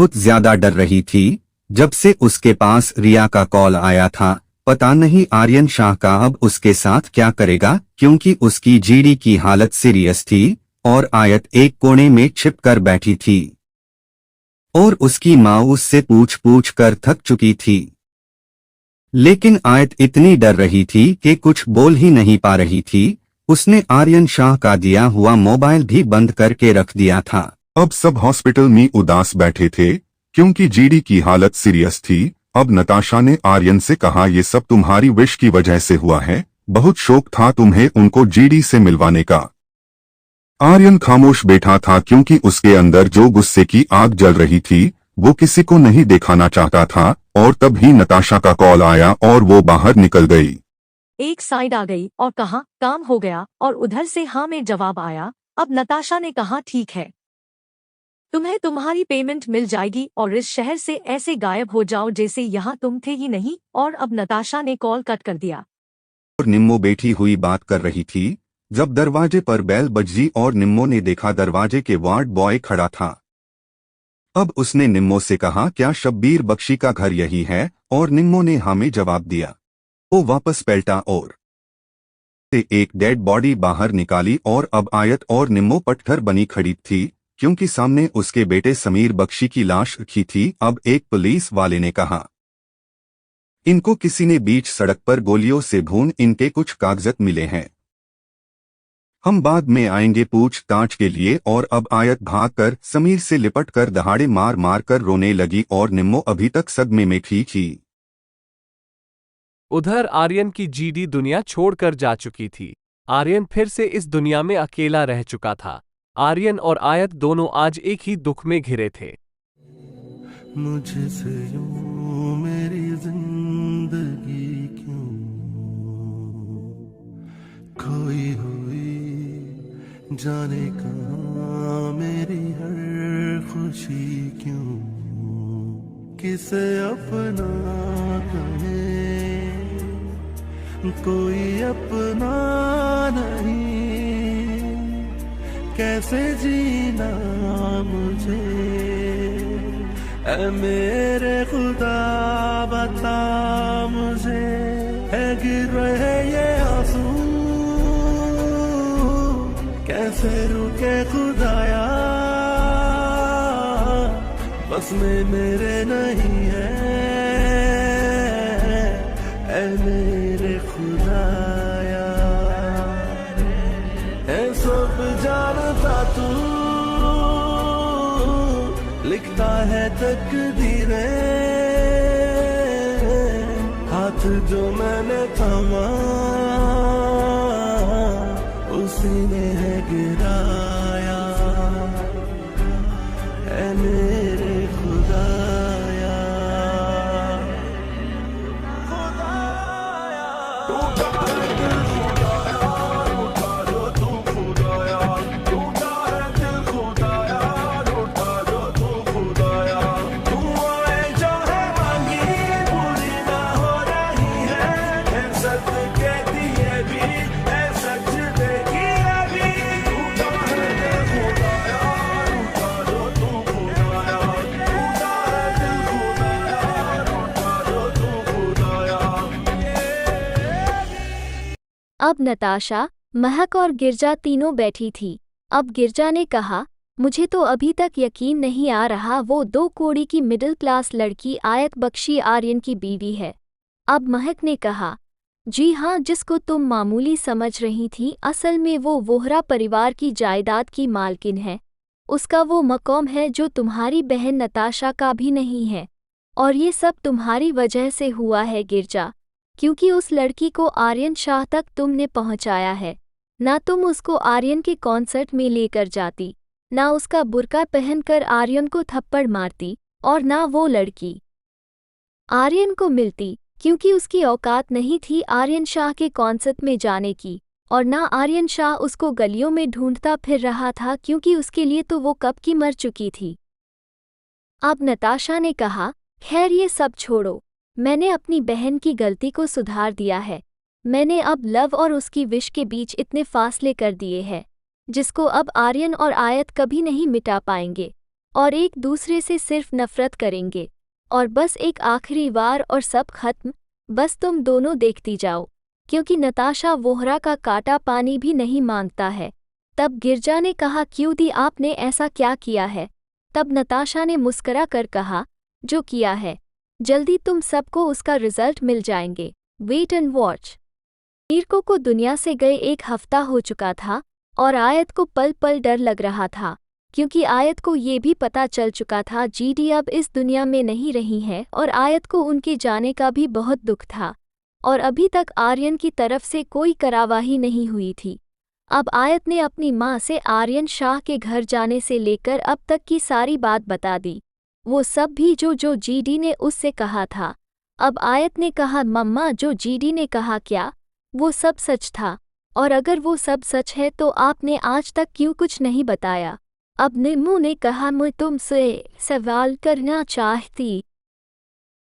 बहुत ज्यादा डर रही थी जब से उसके पास रिया का कॉल आया था। पता नहीं आर्यन शाह का अब उसके साथ क्या करेगा, क्योंकि उसकी जीडी की हालत सीरियस थी और आयत एक कोने में छिप कर बैठी थी और उसकी माँ उससे पूछ कर थक चुकी थी। लेकिन आयत इतनी डर रही थी कि कुछ बोल ही नहीं पा रही थी। उसने आर्यन शाह का दिया हुआ मोबाइल भी बंद करके रख दिया था। अब सब हॉस्पिटल में उदास बैठे थे क्योंकि जीडी की हालत सीरियस थी। अब नताशा ने आर्यन से कहा, ये सब तुम्हारी विश की वजह से हुआ है। बहुत शौक था तुम्हें उनको जीडी से मिलवाने का। आर्यन खामोश बैठा था क्योंकि उसके अंदर जो गुस्से की आग जल रही थी वो किसी को नहीं दिखाना चाहता था। और तभी नताशा का कॉल आया और वो बाहर निकल गई। एक साइड आ गई और कहा काम हो गया, और उधर से हाँ में जवाब आया। अब नताशा ने कहा ठीक है, तुम्हें तुम्हारी पेमेंट मिल जाएगी और इस शहर से ऐसे गायब हो जाओ जैसे यहाँ तुम थे ही नहीं। और अब नताशा ने कॉल कट कर दिया। और निम्मो बैठी हुई बात कर रही थी जब दरवाजे पर बेल बजी और निम्मो ने देखा दरवाजे के वार्ड बॉय खड़ा था। अब उसने निम्मो से कहा, क्या शब्बीर बख्शी का घर यही है? और निम्मो ने हाँ में जवाब दिया। वो वापस पलटा और से एक डेड बॉडी बाहर निकाली और अब आयत और निम्मो पटखर बनी खड़ी थी क्योंकि सामने उसके बेटे समीर बख्शी की लाश रखी थी। अब एक पुलिस वाले ने कहा, इनको किसी ने बीच सड़क पर गोलियों से भून इनके कुछ कागजात मिले हैं, हम बाद में आएंगे पूछताछ के लिए। और अब आयत भागकर समीर से लिपट कर दहाड़े मार मार कर रोने लगी और निम्मो अभी तक सदमे में थी। उधर आर्यन की जीडी दुनिया छोड़कर जा चुकी थी। आर्यन फिर से इस दुनिया में अकेला रह चुका था। आर्यन और आयत दोनों आज एक ही दुख में घिरे थे। मुझसे यूं मेरी जिंदगी क्यों खोई हुई, जाने कहाँ मेरी हर खुशी क्यों, किसे अपना कहे कोई अपना नहीं, कैसे जीना मुझे ऐ मेरे खुदा बता मुझे, है गिर रहे ये आंसू कैसे रुके खुदाया, बस में मेरे नहीं है ऐ मेरे खुदाया, है सब जानता तू लिखता है तकदीरें, हाथ जो मैंने थामा उसी ने है गिराया, है मेरे खुदाया, खुदाया, टूटा है दिल खुदाया, टूटा जो तू खुदाया, टूटा है दिल खुदाया, टूटा जो तू खुदाया, तू आए चाहे मांगी पूरी ना हो रही है सच के दिए भी है सच देखी अभी, टूटा है दिल खुदाया, टूटा जो तू खुदाया, टूटा है दिल खुदाया, टूटा जो तू खुदाया। अब नताशा, महक और गिरजा तीनों बैठी थी। अब गिरजा ने कहा, मुझे तो अभी तक यकीन नहीं आ रहा वो 2 कौड़ी की मिडिल क्लास लड़की आयत बख्शी आर्यन की बीवी है। अब महक ने कहा, जी हाँ, जिसको तुम मामूली समझ रही थी असल में वो वोहरा परिवार की जायदाद की मालकिन है। उसका वो मकाम है जो तुम्हारी बहन नताशा का भी नहीं है। और ये सब तुम्हारी वजह से हुआ है गिरजा, क्योंकि उस लड़की को आर्यन शाह तक तुमने पहुंचाया है। ना तुम उसको आर्यन के कॉन्सर्ट में लेकर जाती, ना उसका बुर्का पहनकर आर्यन को थप्पड़ मारती, और ना वो लड़की आर्यन को मिलती, क्योंकि उसकी औकात नहीं थी आर्यन शाह के कॉन्सर्ट में जाने की। और ना आर्यन शाह उसको गलियों में ढूंढता फिर रहा था, क्योंकि उसके लिए तो वो कब की मर चुकी थी। अब नताशा ने कहा, खैर ये सब छोड़ो, मैंने अपनी बहन की गलती को सुधार दिया है। मैंने अब लव और उसकी विश के बीच इतने फासले कर दिए हैं जिसको अब आर्यन और आयत कभी नहीं मिटा पाएंगे। और एक दूसरे से सिर्फ नफरत करेंगे। और बस एक आखिरी बार और सब खत्म, बस तुम दोनों देखती जाओ, क्योंकि नताशा वोहरा का काटा पानी भी नहीं मांगता है। तब गिरजा ने कहा, क्यों दी आपने ऐसा क्या किया है? तब नताशा ने मुस्करा कर कहा, जो किया है, जल्दी तुम सबको उसका रिजल्ट मिल जाएंगे, वेट एंड वॉच। मीरको को दुनिया से गए 1 हफ्ता हो चुका था और आयत को पल पल डर लग रहा था, क्योंकि आयत को ये भी पता चल चुका था जीडी अब इस दुनिया में नहीं रही है और आयत को उनके जाने का भी बहुत दुख था और अभी तक आर्यन की तरफ से कोई कार्रवाई नहीं हुई थी। अब आयत ने अपनी माँ से आर्यन शाह के घर जाने से लेकर अब तक की सारी बात बता दी, वो सब भी जो जीडी ने उससे कहा था। अब आयत ने कहा, मम्मा जो जीडी ने कहा क्या वो सब सच था? और अगर वो सब सच है तो आपने आज तक क्यों कुछ नहीं बताया? अब निम्मू ने कहा, मैं तुमसे सवाल करना चाहती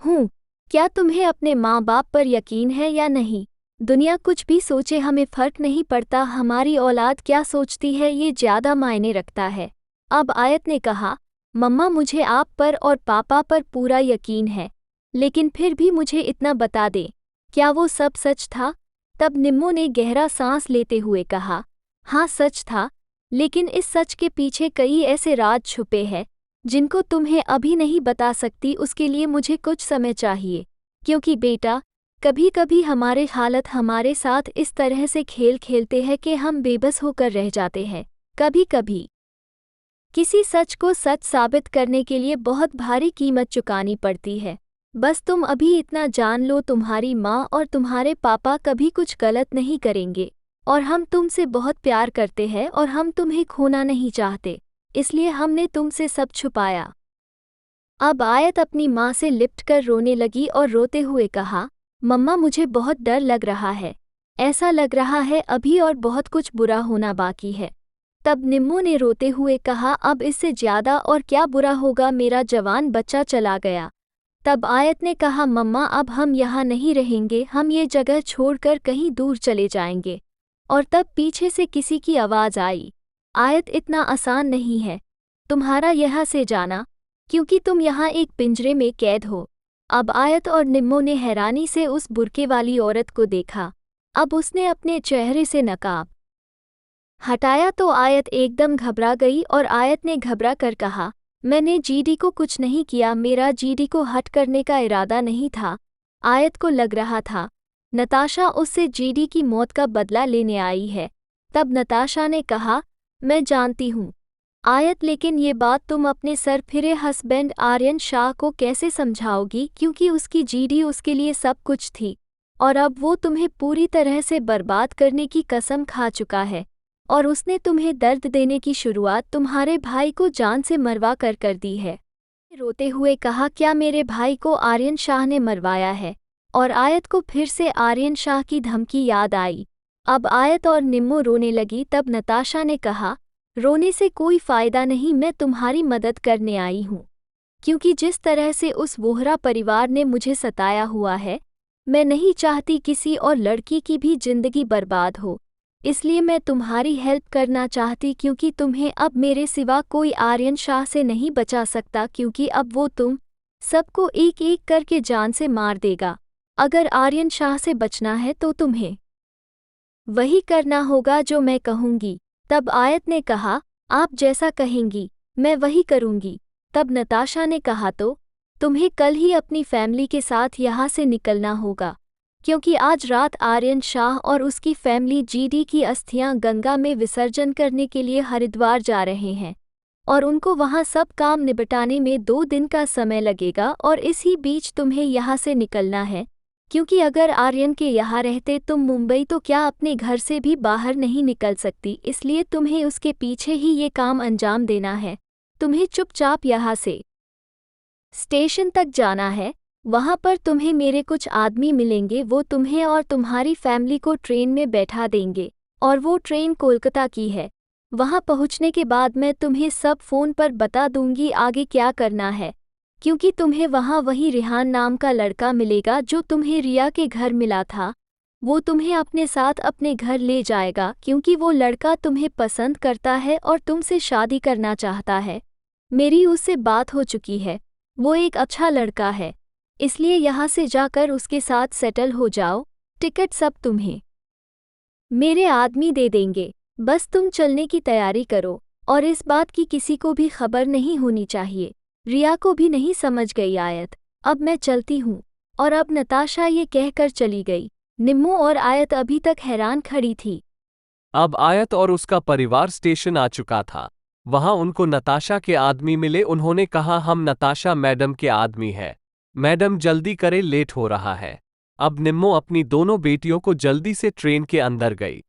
हूँ, क्या तुम्हें अपने माँ बाप पर यकीन है या नहीं? दुनिया कुछ भी सोचे हमें फर्क नहीं पड़ता, हमारी औलाद क्या सोचती है ये ज़्यादा मायने रखता है। अब आयत ने कहा, मम्मा मुझे आप पर और पापा पर पूरा यकीन है, लेकिन फिर भी मुझे इतना बता दे, क्या वो सब सच था? तब निम्मू ने गहरा सांस लेते हुए कहा, हाँ सच था, लेकिन इस सच के पीछे कई ऐसे राज छुपे हैं जिनको तुम्हें अभी नहीं बता सकती, उसके लिए मुझे कुछ समय चाहिए। क्योंकि बेटा, कभी कभी हमारे हालत हमारे साथ इस तरह से खेल खेलते हैं कि हम बेबस होकर रह जाते हैं। कभी कभी किसी सच को सच साबित करने के लिए बहुत भारी कीमत चुकानी पड़ती है। बस तुम अभी इतना जान लो, तुम्हारी माँ और तुम्हारे पापा कभी कुछ गलत नहीं करेंगे और हम तुमसे बहुत प्यार करते हैं और हम तुम्हें खोना नहीं चाहते, इसलिए हमने तुमसे सब छुपाया। अब आयत अपनी माँ से लिपट कर रोने लगी और रोते हुए कहा, मम्मा मुझे बहुत डर लग रहा है, ऐसा लग रहा है अभी और बहुत कुछ बुरा होना बाकी है। तब निम्मू ने रोते हुए कहा, अब इससे ज़्यादा और क्या बुरा होगा, मेरा जवान बच्चा चला गया। तब आयत ने कहा, मम्मा अब हम यहाँ नहीं रहेंगे, हम ये जगह छोड़कर कहीं दूर चले जाएंगे। और तब पीछे से किसी की आवाज़ आई, आयत इतना आसान नहीं है तुम्हारा यहाँ से जाना, क्योंकि तुम यहाँ एक पिंजरे में कैद हो। अब आयत और निम्मो ने हैरानी से उस बुर्के वाली औरत को देखा। अब उसने अपने चेहरे से नकाब हटाया तो आयत एकदम घबरा गई और आयत ने घबरा कर कहा, मैंने जीडी को कुछ नहीं किया, मेरा जीडी को हट करने का इरादा नहीं था। आयत को लग रहा था नताशा उससे जीडी की मौत का बदला लेने आई है। तब नताशा ने कहा, मैं जानती हूँ आयत, लेकिन ये बात तुम अपने सरफिरे हस्बैंड आर्यन शाह को कैसे समझाओगी, क्योंकि उसकी जीडी उसके लिए सब कुछ थी और अब वो तुम्हें पूरी तरह से बर्बाद करने की कसम खा चुका है और उसने तुम्हें दर्द देने की शुरुआत तुम्हारे भाई को जान से मरवा कर दी है। रोते हुए कहा, क्या मेरे भाई को आर्यन शाह ने मरवाया है? और आयत को फिर से आर्यन शाह की धमकी याद आई। अब आयत और निम्मो रोने लगी। तब नताशा ने कहा, रोने से कोई फ़ायदा नहीं, मैं तुम्हारी मदद करने आई हूँ, क्योंकि जिस तरह से उस वोहरा परिवार ने मुझे सताया हुआ है, मैं नहीं चाहती किसी और लड़की की भी जिंदगी बर्बाद हो, इसलिए मैं तुम्हारी हेल्प करना चाहती, क्योंकि तुम्हें अब मेरे सिवा कोई आर्यन शाह से नहीं बचा सकता, क्योंकि अब वो तुम सबको एक एक करके जान से मार देगा। अगर आर्यन शाह से बचना है तो तुम्हें वही करना होगा जो मैं कहूँगी। तब आयत ने कहा, आप जैसा कहेंगी मैं वही करूँगी। तब नताशा ने कहा, तो तुम्हें कल ही अपनी फैमिली के साथ यहाँ से निकलना होगा, क्योंकि आज रात आर्यन शाह और उसकी फैमिली जीडी की अस्थियां गंगा में विसर्जन करने के लिए हरिद्वार जा रहे हैं और उनको वहां सब काम निपटाने में 2 दिन का समय लगेगा और इसी बीच तुम्हें यहाँ से निकलना है, क्योंकि अगर आर्यन के यहाँ रहते तुम मुंबई तो क्या अपने घर से भी बाहर नहीं निकल सकती, इसलिए तुम्हें उसके पीछे ही ये काम अंजाम देना है। तुम्हें चुपचाप यहाँ से स्टेशन तक जाना है, वहाँ पर तुम्हें मेरे कुछ आदमी मिलेंगे, वो तुम्हें और तुम्हारी फैमिली को ट्रेन में बैठा देंगे और वो ट्रेन कोलकाता की है। वहाँ पहुँचने के बाद मैं तुम्हें सब फ़ोन पर बता दूंगी आगे क्या करना है, क्योंकि तुम्हें वहाँ वही रिहान नाम का लड़का मिलेगा जो तुम्हें रिया के घर मिला था। वो तुम्हें अपने साथ अपने घर ले जाएगा, क्योंकि वो लड़का तुम्हें पसंद करता है और तुमसे शादी करना चाहता है। मेरी उससे बात हो चुकी है, वो एक अच्छा लड़का है, इसलिए यहाँ से जाकर उसके साथ सेटल हो जाओ, टिकट सब तुम्हें मेरे आदमी दे देंगे, बस तुम चलने की तैयारी करो और इस बात की किसी को भी खबर नहीं होनी चाहिए। रिया को भी नहीं समझ गई आयत। अब मैं चलती हूँ। और अब नताशा ये कहकर चली गई। निम्मो और आयत अभी तक हैरान खड़ी थी। अब आयत और उसका परिवार स्टेशन आ चुका था। वहां उनको नताशा के आदमी मिले। उन्होंने कहा, हम नताशा मैडम के आदमी है। मैडम जल्दी करे, लेट हो रहा है। अब निम्मो अपनी दोनों बेटियों को जल्दी से ट्रेन के अंदर गई।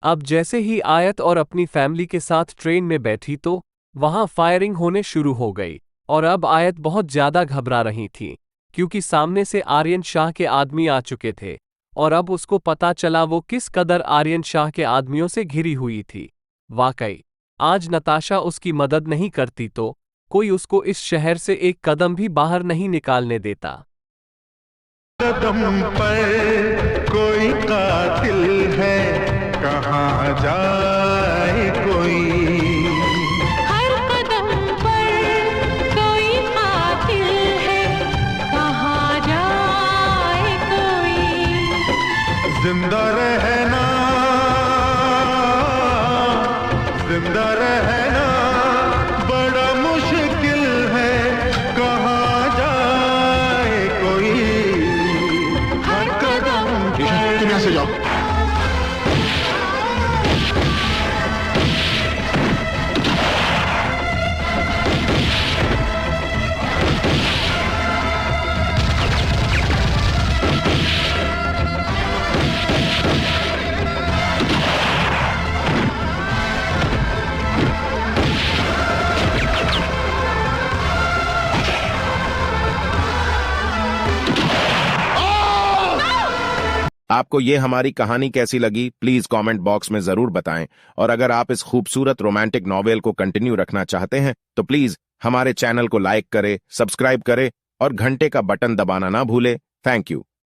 अब जैसे ही आयत और अपनी फैमिली के साथ ट्रेन में बैठी तो वहां फायरिंग होने शुरू हो गई। और अब आयत बहुत ज्यादा घबरा रही थी क्योंकि सामने से आर्यन शाह के आदमी आ चुके थे और अब उसको पता चला वो किस कदर आर्यन शाह के आदमियों से घिरी हुई थी। वाकई आज नताशा उसकी मदद नहीं करती तो कोई उसको इस शहर से एक कदम भी बाहर नहीं निकालने देता। कदम पर कोई कातिल है, कहाँ जाए कोई। हर कदम पर कोई कातिल है, कहाँ जाए कोई। जिंदा रहना, जिंदा रहना बड़ा मुश्किल है, कहाँ जाए कोई। हर कदम तुम यहाँ से जाओ। आपको ये हमारी कहानी कैसी लगी प्लीज कमेंट बॉक्स में जरूर बताएं। और अगर आप इस खूबसूरत रोमांटिक नॉवेल को कंटिन्यू रखना चाहते हैं तो प्लीज हमारे चैनल को लाइक करें, सब्सक्राइब करें और घंटे का बटन दबाना ना भूलें। Thank you.